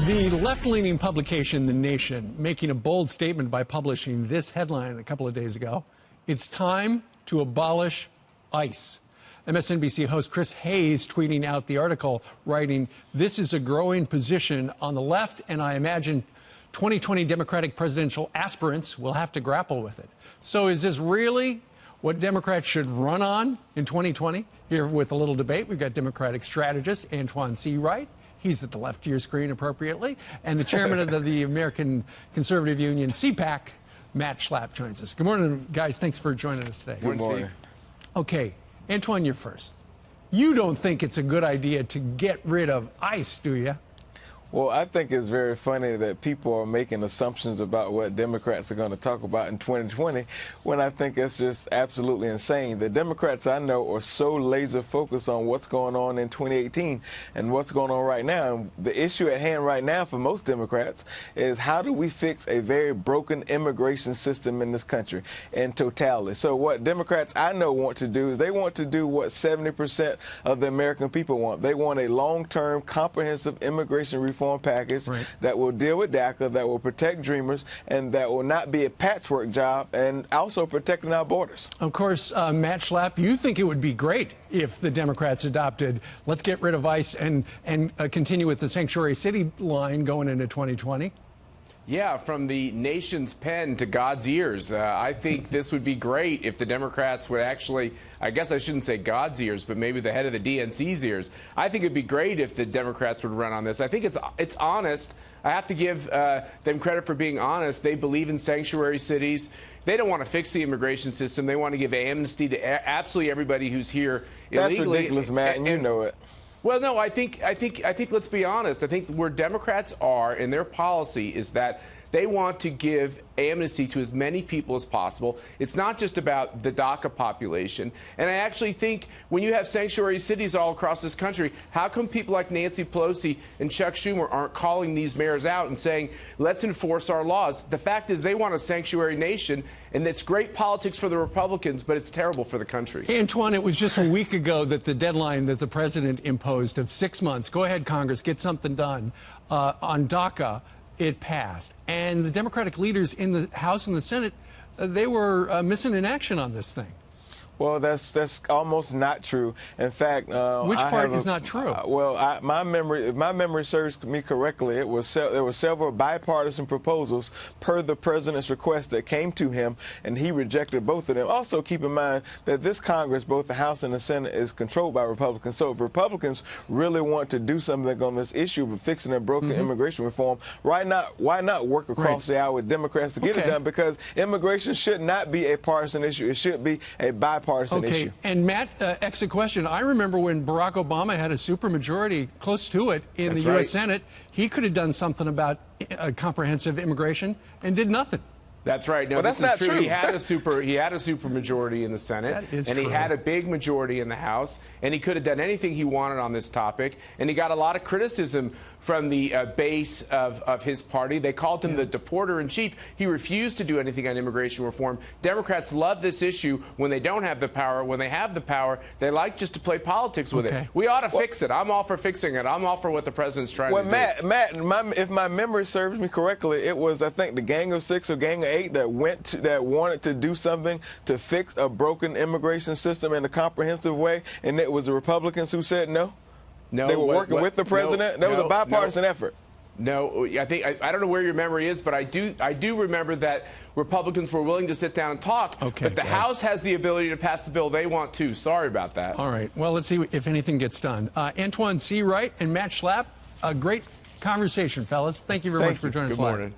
The left-leaning publication The Nation making a bold statement by publishing this headline a couple of days ago. It's time to abolish ICE. MSNBC host Chris Hayes tweeting out the article, writing, "This is a growing position on the left, and I imagine 2020 Democratic presidential aspirants will have to grapple with it." So is this really what Democrats should run on in 2020? Here with a little debate, we've got Democratic strategist Antoine C. Wright. He's at the left of your screen appropriately. And the chairman of the American Conservative Union, CPAC, Matt Schlapp, joins us. Good morning, guys. Thanks for joining us today. Good morning. Okay, Antoine, you're first. You don't think it's a good idea to get rid of ICE, do you? Well, I think it's very funny that people are making assumptions about what Democrats are going to talk about in 2020 when I think it's just absolutely insane. The Democrats I know are so laser focused on what's going on in 2018 and what's going on right now. And the issue at hand right now for most Democrats is how do we fix a very broken immigration system in this country in totality. So what Democrats I know want to do is they want to do what 70% of the American people want. They want a long-term comprehensive immigration reform package that will deal with DACA, that will protect dreamers, and that will not be a patchwork job, and also protecting our borders. Of course, Matt Schlapp, you think it would be great if the Democrats adopted, let's get rid of ICE and continue with the sanctuary city line going into 2020? Yeah, from the nation's pen to God's ears. I think this would be great if the Democrats would actually, I guess I shouldn't say God's ears, but maybe the head of the DNC's ears. I think it'd be great if the Democrats would run on this. I think it's honest. I have to give them credit for being honest. They believe in sanctuary cities. They don't want to fix the immigration system. They want to give amnesty to absolutely everybody who's here illegally. That's ridiculous, Matt, and you know it. Well, no, I think let's be honest. I think where Democrats are in their policy is that they want to give amnesty to as many people as possible. It's not just about the DACA population. And I actually think when you have sanctuary cities all across this country, how come people like Nancy Pelosi and Chuck Schumer aren't calling these mayors out and saying, let's enforce our laws? The fact is they want a sanctuary nation, and it's great politics for the Republicans, but it's terrible for the country. Antoine, it was just a week ago that the deadline that the president imposed of 6 months, go ahead, Congress, get something done, on DACA. It passed. And the Democratic leaders in the House and the Senate, they were missing in action on this thing. Well, that's almost not true. In fact, which part is not true? If my memory serves me correctly, there were several bipartisan proposals per the president's request that came to him, and he rejected both of them. Also, keep in mind that this Congress, both the House and the Senate, is controlled by Republicans. So if Republicans really want to do something on this issue of fixing a broken immigration reform, why not work across the aisle with Democrats to get it done? Because immigration should not be a partisan issue. It should be a bipartisan issue. And Matt, exit question. I remember when Barack Obama had a supermajority close to it in the U.S. Senate, he could have done something about comprehensive immigration and did nothing. That's right. No, well, this that's is not true. true. He had a super majority in the Senate, and true. He had a big majority in the House, and he could have done anything he wanted on this topic. And he got a lot of criticism from the base of his party. They called him the deporter-in-chief. He refused to do anything on immigration reform. Democrats love this issue when they don't have the power. When they have the power, they like just to play politics with it. We ought to fix it. I'm all for fixing it. I'm all for what the president's trying to do. Matt, if my memory serves me correctly, it was, I think, the Gang of Six or Gang of Eight that wanted to do something to fix a broken immigration system in a comprehensive way, and it was the Republicans who said no? No, they were working with the president. That was a bipartisan effort. No, I don't know where your memory is, but I do remember that Republicans were willing to sit down and talk. But the House has the ability to pass the bill they want to. Sorry about that. All right. Well, let's see if anything gets done. Antoine C. Wright and Matt Schlapp, a great conversation, fellas. Thank you very much for joining us. Good morning.